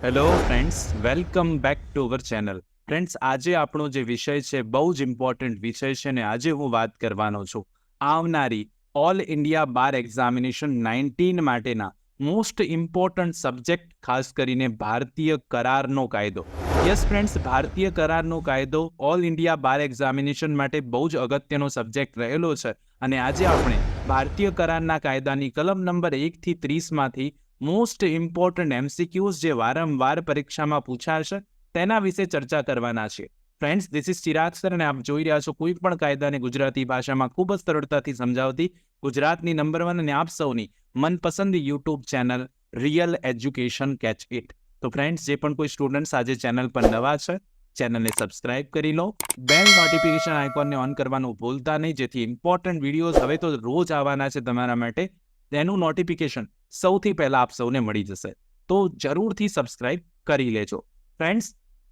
Hello friends, welcome back to our channel. Friends, આજે આપણો જે વિષય છે બહુ જ ઇમ્પોર્ટન્ટ વિષય છે ને આજે હું વાત કરવાનો છું આવનારી ઓલ ઇન્ડિયા બાર એક્ઝામિનેશન 19 માટેના મોસ્ટ ઇમ્પોર્ટન્ટ સબ્જેક્ટ, ખાસ કરીને ભારતીય કરારનો કાયદો. યસ ફ્રેન્ડ્સ, ભારતીય કરારનો કાયદો ઓલ ઇન્ડિયા બાર એક્ઝામિનેશન માટે બહુ જ અગત્યનો સબ્જેક્ટ રહેલો છે અને આજે આપણે ભારતીય કરારના કાયદાની કલમ નંબર 1 થી 30માંથી મોસ્ટ ઇમ્પોર્ટન્ટ એમસીક્યુઝ જે વારંવાર પરીક્ષામાં પૂછાશે તેના વિશે ચર્ચા કરવાના છે. Friends, this is Chirag sir અને આપ જોઈ રહ્યા છો કોઈ પણ કાયદાને ગુજરાતી ભાષામાં ખૂબ જ સરળતાથી સમજાવતી ગુજરાતની નંબર 1 અને આપ સૌની મનપસંદ YouTube channel real education catch it. તો ફ્રેન્ડ્સ, જે પણ કોઈ સ્ટુડન્ટ્સ આજે ચેનલ પર નવા છે, ચેનલને સબસ્ક્રાઇબ કરી લો, બેલ નોટિફિકેશન આઇકોનને ઓન કરવાનું ભૂલતા નહીં, જેથી ઇમ્પોર્ટન્ટ વિડીયોઝ હવે તો રોજ આવવાના છે તમારા માટે, તેનું નોટિફિકેશન સૌથી પહેલા આપ સૌને મળી જશે. તો જરૂરથી સબસ્ક્રાઇબ કરી લેજો. ફ્રેન્ડ્સ,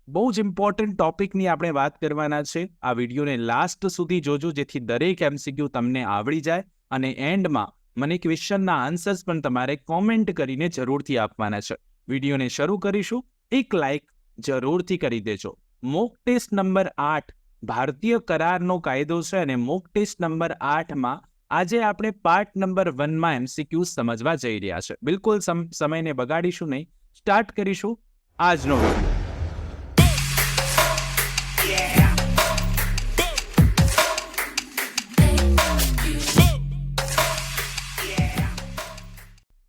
બહુ જ ઇમ્પોર્ટન્ટ ટોપિકની આપણે વાત કરવાના છે. આ વિડીયોને લાસ્ટ સુધી જોજો, જેથી દરેક એમસીક્યુ તમને આવડી જાય અને એન્ડમાં મને ક્વેશ્ચનના આન્સર્સ પણ તમારે કોમેન્ટ કરીને જરૂરથી આપવાના છે. વિડીયોને શરૂ કરીશું. એક લાઇક જરૂરથી કરી દેજો. મોક ટેસ્ટ નંબર 8 ભારતીય કરારનો કાયદો છે અને મોક ટેસ્ટ નંબર 8માં આજે આપણે પાર્ટ નંબર 1માં એમસીક્યુ સમજવા જઈ રહ્યા છે. બિલકુલ સમયને બગાડીશું નહીં, સ્ટાર્ટ કરીશું આજનો વિડીયો.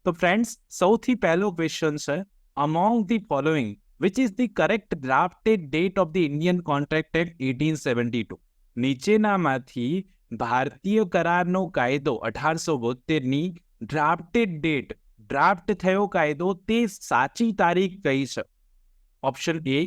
તો ફ્રેન્ડ્સ, સૌથી પહેલો ક્વેશ્ચન છે, among the following which is the correct drafted date of the Indian contract act 1872? નીચેનામાંથી ભારતીય કરારનો કાયદો 1872ની ડ્રાફ્ટેડ ડેટ, ડ્રાફ્ટ થયો કાયદો, તે સાચી તારીખ કઈ છે? Option A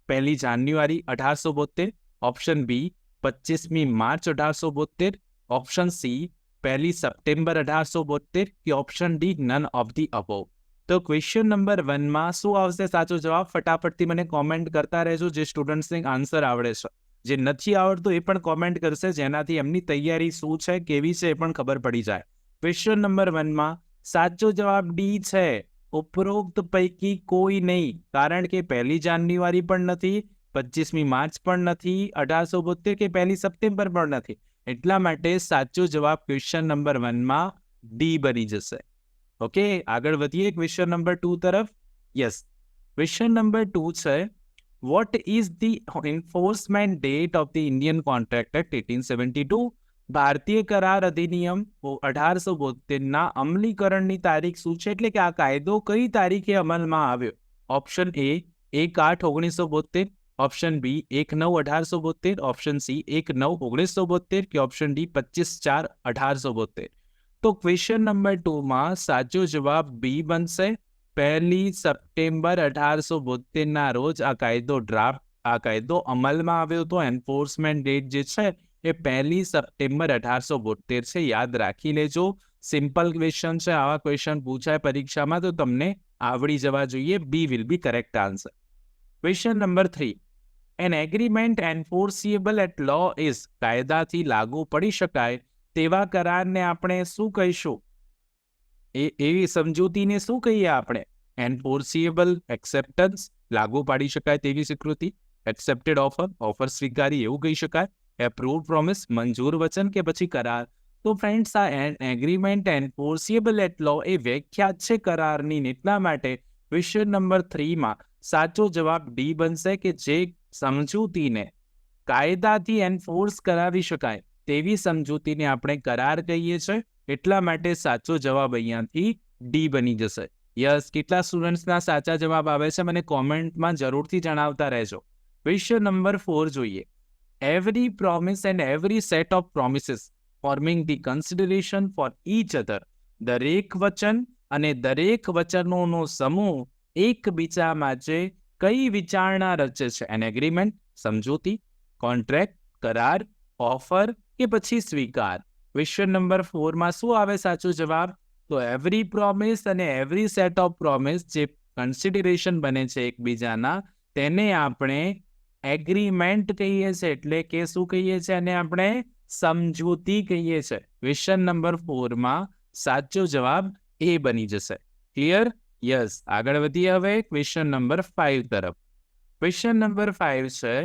1 January 1872, option B 25મી માર્ચ 1872, ઓપ્શન સી 1 સપ્ટેમ્બર 1872 કે option D none of the above. તો ક્વેશ્ચન નંબર 1માં શું આવશે સાચો જવાબ? ફટાફટથી મને કોમેન્ટ કરતા રહેજો જે સ્ટુડન્ટ્સને આન્સર આવડે છે. જે નથી આવડતું એ પણ કોમેન્ટ કરશે, જેનાથી એમની તૈયારી શું છે, કેવી છે એ પણ ખબર પડી જાય. ક્વેશ્ચન નંબર 1માં સાચો જવાબ ડી છે, ઉપરોક્ત પૈકી કોઈ નહીં, કારણ કે 1 જાન્યુઆરી પણ નથી, 25મી માર્ચ પણ નથી, 1872 કે 1 સપ્ટેમ્બર પણ નથી. એટલા માટે સાચો જવાબ ક્વેશ્ચન નંબર 1માં ડી બની જશે. ઓકે, આગળ વધીએ ક્વેશ્ચન નંબર 2 તરફ. યસ, ક્વેશ્ચન નંબર 2 છે, What is the enforcement date of the Indian Contract Act 1872? ભારતીય કરાર અધિનિયમ 1872ના અમલીકરણની તારીખ શું છે? એટલે કે આ કાયદો કઈ તારીખે અમલમાં આવ્યો? Option A 1/8/1972, option B 1/9/1872, option C 1/9/1972 કે ઓપ્શન ડી 25/4/1872. તો ક્વેશ્ચન નંબર 2માં સાચો જવાબ બી બનશે. 1 સપ્ટેમ્બર 1872ના રોજ આ કાયદો અમલમાં આવ્યો હતો. એન્ફોર્સમેન્ટ ડેટ જે છે એ 1 સપ્ટેમ્બર 1872 છે. યાદ રાખી લેજો. સિમ્પલ ક્વેશ્ચન છે. આવા ક્વેશ્ચન પૂછાય પરીક્ષામાં તો તમને આવડી જવા જોઈએ. B will be correct answer. Question number 3, an agreement enforceable at law is, કાયદાથી લાગુ પડી શકાય તેવા કરારને આપણે શું કહીશું? એવી સમજૂતીને શું કહીએ આપણે? એન્ફોર્સિયેબલ, એક્સેપ્ટન્સ, લાગુ પાડી શકાય તેવી સ્વીકૃતિ, એક્સેપ્ટેડ ઓફર, ઓફર સ્વીકારી એવું કહી શકાય, એપ્રુવડ પ્રોમિસ, મંજૂર વચન કે પછી કરાર? તો ફ્રેન્ડ્સ, આ એગ્રીમેન્ટ એન્ફોર્સિયેબલ એટ લો એ વ્યાખ્યા છે કરારની. એટલા માટે ક્વેશ્ચન નંબર 3માં સાચો જવાબ ડી બનશે કે જે સમજૂતીને કાયદાથી એન્ફોર્સ કરાવી શકાય તેવી સમજૂતીને આપણે કરાર કહીએ છીએ. એટલા માટે સાચો જવાબ અહીંયાથી ડી બની જશે. યસ, કેટલા સ્ટુડન્ટ્સના સાચા જવાબ આવે છે મને કોમેન્ટમાં જરૂરથી જણાવતા રહેજો. ક્વેશ્ચન નંબર 4 જોઈએ. Every promise and every set of promises forming the consideration for each other, દરેક વચન અને દરેક વચનોનો સમૂહ એકબીજામાં જે કઈ વિચારણા રચે છે? એન એગ્રીમેન્ટ, સમજૂતી, કોન્ટ્રાક્ટ, કરાર, ઓફર કે પછી સ્વીકાર? ક્વેશ્ચન નંબર 4માં શું આવે સાચો જવાબ? તો એવરી પ્રોમિસ અને એવરી સેટ ઓફ પ્રોમિસ જે કન્સિડરેશન બને છે એકબીજાના, તેને આપણે એગ્રીમેન્ટ કહીએ છીએ. એટલે કે શું કહીએ છીએ? અને આપણે સમજૂતી કહીએ છીએ. ક્વેશ્ચન નંબર 4માં સાચો જવાબ એ બની જશે. ક્લિયર? યસ, આગળ વધીએ હવે ક્વેશ્ચન નંબર 5 તરફ. ક્વેશ્ચન નંબર 5 છે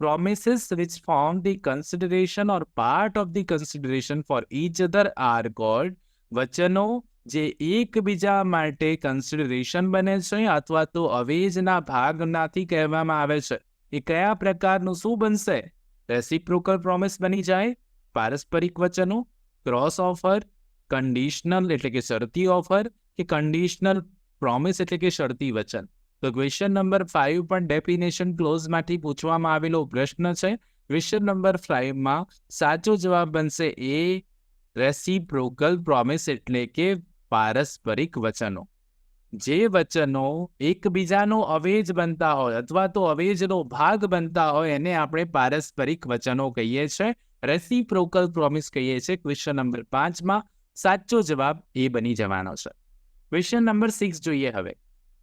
promises which form the consideration or part of the consideration for each other are called. વચનો જે એકબીજા માટે કન્સિડરેશન બને છે અથવા તો અવેજના ભાગનાથી કહેવામાં આવે છે એ કયા પ્રકારનું શું બનશે? રેસિપ્રોકલ પ્રોમિસ બની જાય, પારસ્પરિક વચનો, ક્રોસ ઓફર, કંડિશનલ એટલે કે શરતી ઓફર કે કંડિશનલ પ્રોમિસ એટલે કે શરતી વચન. તો ક્વેશ્ચન નંબર 5 પણ ડેફિનેશન ક્લોઝમાંથી પૂછવામાં આવેલો પ્રશ્ન છે. ક્વેશ્ચન નંબર 5 માં સાચો જવાબ બનશે એ, રેસિપ્રોકલ પ્રોમિસ એટલે કે પારસ્પરિક વચનો. જે વચનો એકબીજાનો અવેજ બનતા હોય અથવા તો અવેજનો ભાગ બનતા હોય એને આપણે પારસ્પરિક વચનો કહીએ છીએ, રેસિપ્રોકલ પ્રોમિસ કહીએ છીએ. ક્વેશ્ચન નંબર 5 માં સાચો જવાબ એ બની જવાનો છે. ક્વેશ્ચન નંબર 6 જોઈએ હવે.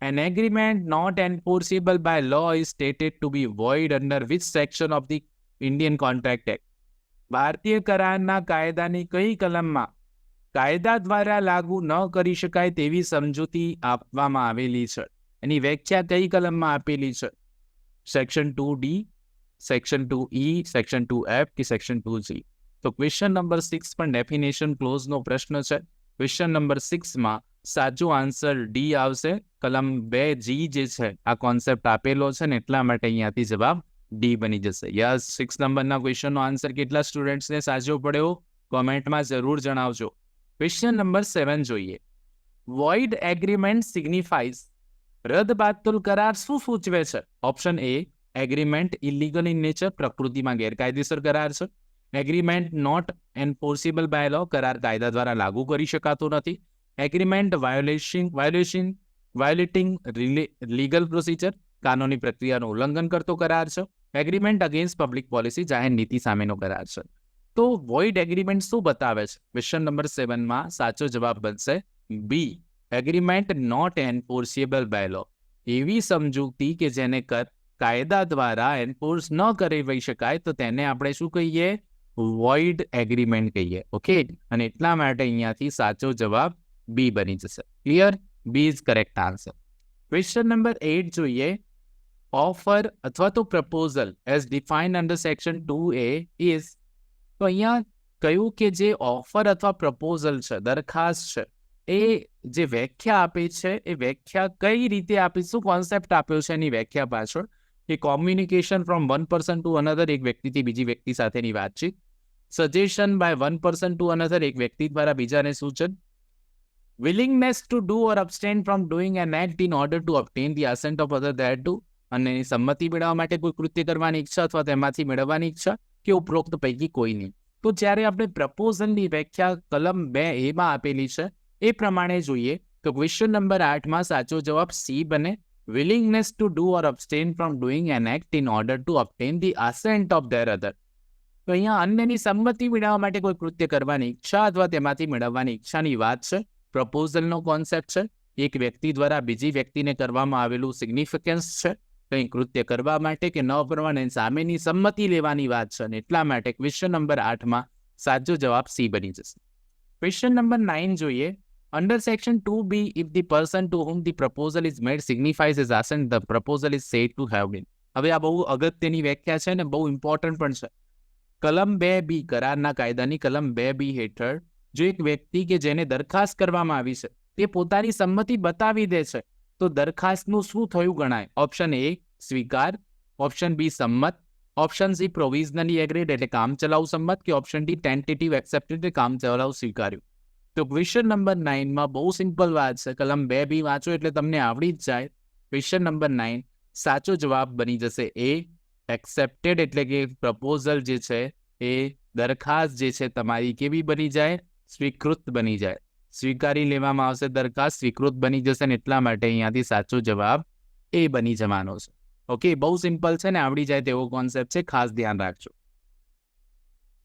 An agreement not enforceable by law is stated to be void under which section of the Indian Contract Act? ભારતીય કરારના કાયદાની કઈ કલમમાં કાયદા દ્વારા લાગુ ન કરી શકાય તેવી સમજૂતી આપવામાં આવેલી છે? એની વ્યાખ્યા કઈ કલમમાં આપેલી છે? Section 2D, section 2E, section 2F કે સેક્શન 2G? તો ક્વેશ્ચન નંબર 6 પણ ડેફિનેશન ક્લોઝનો પ્રશ્ન છે. ક્વેશ્ચન નંબર 6 માં સાચો આન્સર ડી આવશે. કલમ 2G જે છે આ કોન્સેપ્ટ આપેલો છે ને એટલા માટે અહીંયાથી જવાબ ડી બની જશે. યસ, 6 નંબરના ક્વેશ્ચનનો આન્સર કેટલા સ્ટુડન્ટ્સને સાચો પડ્યો કોમેન્ટમાં જરૂર જણાવજો. ક્વેશ્ચન નંબર 7 જોઈએ. Void agreement સિગ્નિફાઈઝ. રદબાતલ કરાર શું સૂચવે છે? Option A, agreement illegal in nature, પ્રકૃતિમાં ગેરકાયદેસર કરાર છે. એગ્રીમેન્ટ નોટ એન્ફોર્સિબલ બાય લો, કરાર કાયદા દ્વારા લાગુ કરી શકાતો નથી. એગ્રીમેન્ટ વાયોલેટિંગ લીગલ પ્રોસિજર, કાનૂની પ્રક્રિયાનું ઉલ્લંઘન કરતો કરાર છે. એગ્રીમેન્ટ અગેન્સ્ટ પબ્લિક પોલિસી, જાહેર નીતિ સામેનો કરાર છે. તો વોઇડ એગ્રીમેન્ટ શું બતાવે છે? ક્વેશ્ચન નંબર 7 માં સાચો જવાબ બનશે બી, એગ્રીમેન્ટ નોટ એન્ફોર્સિબલ બાય લો. એવી સમજૂતી કે જેને કાયદા દ્વારા એન્ફોર્સ ન કરી શકાય તો તેને આપણે શું કહીએ? વોઇડ એગ્રીમેન્ટ કહીએ. ઓકે, અને એટલા માટે અહીંયાથી સાચો જવાબ બી બની જશે. Clear? B is correct answer. Question number 8 જોઈએ. ઓફર અથવા તો proposal as defined under section 2A is. તો અહીંયા કહ્યું કે જે ઓફર અથવા પ્રપોઝલ છે, દરખાસ્ત છે, એ જે વ્યાખ્યા આપી છે એ વ્યાખ્યા કઈ રીતે આપી, શું કોન્સેપ્ટ આપ્યો છે એની વ્યાખ્યા પાછળ કે communication from one person to another, એક વ્યક્તિથી બીજી વ્યક્તિ સાથેની વાતચીત. Suggestion by one person to another, એક વ્યક્તિ દ્વારા બીજાને સૂચન. willingness to do or abstain from doing an act in order to obtain the assent of other thereto, અને સંમતિ મેળવવા માટે કોઈ કૃત્ય કરવાની ઈચ્છા અથવા તેમાંથી મેળવવાની ઈચ્છા કે ઉપરોક્ત પૈકી કોઈ નહીં. તો જ્યારે આપણે પ્રપોઝલની વ્યાખ્યા કલમ 2A માં આપેલી છે એ પ્રમાણે જોઈએ તો ક્વેશ્ચન નંબર 8 માં સાચો જવાબ સી બને, willingness to do or abstain from doing an act in order to obtain the assent of their other. તો અહીંયા અન્યની સંમતિ મેળવવા માટે કોઈ કૃત્ય કરવાની ઈચ્છા અથવા તેમાંથી મેળવવાની ઈચ્છાની વાત છે. પ્રપોઝલનો કોન્સેપ્ટ છે, એક વ્યક્તિ દ્વારા બીજી વ્યક્તિને કરવામાં આવેલું સિગ્નિફિકન્સ છે, કંઈ કૃત્ય કરવા માટે કે ન કરવાની સામેની સંમતિ લેવાની વાત છે. અને એટલા માટે ક્વેશ્ચન નંબર 8 માં સાચો જવાબ સી બની જશે. ક્વેશ્ચન નંબર 9 જોઈએ. Under section 2B, if the person to whom the proposal is made signifies his assent, the proposal is said to have been. હવે આ બહુ અગત્યની વ્યાખ્યા છે ને બહુ ઇમ્પોર્ટન્ટ પણ છે. કલમ 2B, કરારના કાયદાની કલમ 2B હેઠળ જો એક વ્યક્તિ કે જેને દરખાસ્ત કરવામાં આવી છે તે પોતાની સંમતિ બતાવી દે છે તો દરખાસ્તનું શું થયું ગણાય? ઓપ્શન એ, સ્વીકાર. ઓપ્શન બી, સંમત. ઓપ્શન સી, પ્રોવિઝનલી એગ્રીડ એટલે કામ ચલાઉ સંમત. કે ઓપ્શન ડી, ટેન્ટેટિવ એક્સેપ્ટેડ એટલે કામ ચલાઉ સ્વીકાર્યું. તો ક્વેશ્ચન નંબર 9 માં બહુ સિમ્પલ વાત છે. કલમ 2B વાંચો એટલે તમને આવડી જ જાય. ક્વેશ્ચન નંબર 9 સાચો જવાબ બની જશે એ, એક્સેપ્ટેડ એટલે કે પ્રપોઝલ જે છે એ દરખાસ્ત જે છે તમારી કેવી બની જાય? સ્વીકૃત બની જાય. સ્વીકારી લેવામાં આવશે, દરખાસ્ત સ્વીકૃત બની જશે ને એટલા માટે અહીંયાથી સાચો જવાબ એ બની જવાનો છે. ઓકે, બહુ સિમ્પલ છે ને આવડી જાય તેવો કોન્સેપ્ટ છે, ખાસ ધ્યાન રાખજો.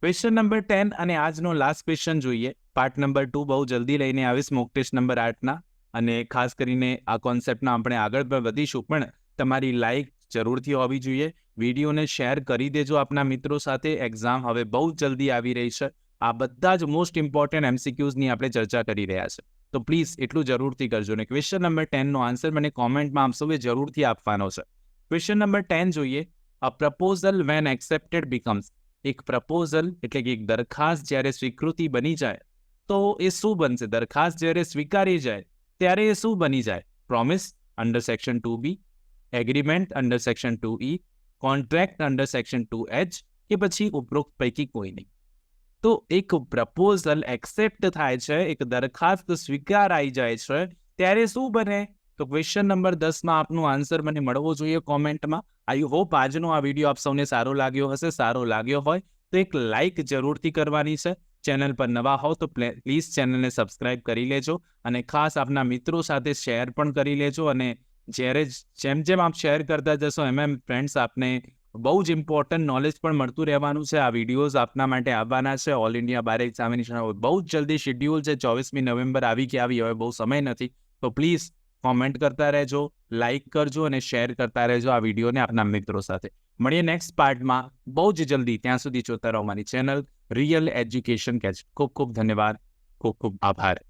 ક્વેશ્ચન નંબર 10 અને આજનો લાસ્ટ ક્વેશ્ચન જોઈએ. પાર્ટ નંબર 2 બહુ જલ્દી લઈને આવીશ મોક ટેસ્ટ નંબર 8ના, અને ખાસ કરીને આ કોન્સેપ્ટના આપણે આગળ પણ વધીશું, પણ તમારી લાઈક જરૂરથી હોવી જોઈએ. વિડીયોને શેર કરી દેજો આપના મિત્રો સાથે. એક્ઝામ હવે બહુ જલ્દી આવી રહી છે. આ બધા જ મોસ્ટ ઇમ્પોર્ટન્ટ MCQsની આપણે ચર્ચા કરી રહ્યા છે. તો પ્લીઝ એટલું જરૂરથી કરજો. ને ક્વેશ્ચન નંબર 10 નો આન્સર મને કોમેન્ટમાં આપ સૌએ જરૂરથી આપવાનો છે. ક્વેશ્ચન નંબર 10 જોઈએ. અ પ્રપોઝલ વેન એક્સેપ્ટેડ બીકમ્સ. એક પ્રપોઝલ એટલે કે એક દરખાસ્ત જ્યારે સ્વીકૃતિ બની જાય તો એ શું બનશે? દરખાસ્ત જ્યારે સ્વીકારી જાય ત્યારે એ શું બની જાય? Promise under section 2B, agreement under section 2E, contract under section 2H કે પછી ઉપરોક્ત પૈકી કોઈ નહીં. તો એક પ્રપોઝલ એક્સેપ્ટ થાય છે, એક દરખાસ્ત સ્વીકારાઈ જાય છે ત્યારે શું બને? તો ક્વેશ્ચન નંબર 10માં આપનો આન્સર મને મળવો જોઈએ કોમેન્ટમાં. આઈ હોપ આજનો આ વિડીયો આપ સૌને સારો લાગ્યો હશે. સારો લાગ્યો હોય તો એક લાઇક જરૂરથી કરવાની છે. ચેનલ પર નવા હો તો પ્લીઝ ચેનલને સબસ્ક્રાઇબ કરી લેજો અને ખાસ આપના મિત્રો સાથે શેર પણ કરી લેજો. અને જ્યારે જેમ જેમ આપ શેર કરતા જશો એમ ફ્રેન્ડ્સ આપને બહુ જ ઇમ્પોર્ટન્ટ નોલેજ પણ મળતું રહેવાનું છે. આ વિડીયોઝ આપના માટે આવવાના છે. ઓલ ઇન્ડિયા બાર એક્ઝામિનેશન બહુ જ જલ્દી શેડ્યુલ છે. 24મી નવેમ્બર આવી કે આવી હવે બહુ સમય નથી. તો પ્લીઝ કોમેન્ટ કરતા રહેજો, લાઇક કરજો અને શેર કરતા રહેજો આ વિડીયોને આપના મિત્રો સાથે. મળીએ નેક્સ્ટ પાર્ટમાં બહુ જ જલ્દી. ત્યાં સુધી જોતા રહો મારી ચેનલ રિયલ એજ્યુકેશન કેચ. ખૂબ ખૂબ ધન્યવાદ, ખૂબ ખૂબ આભાર.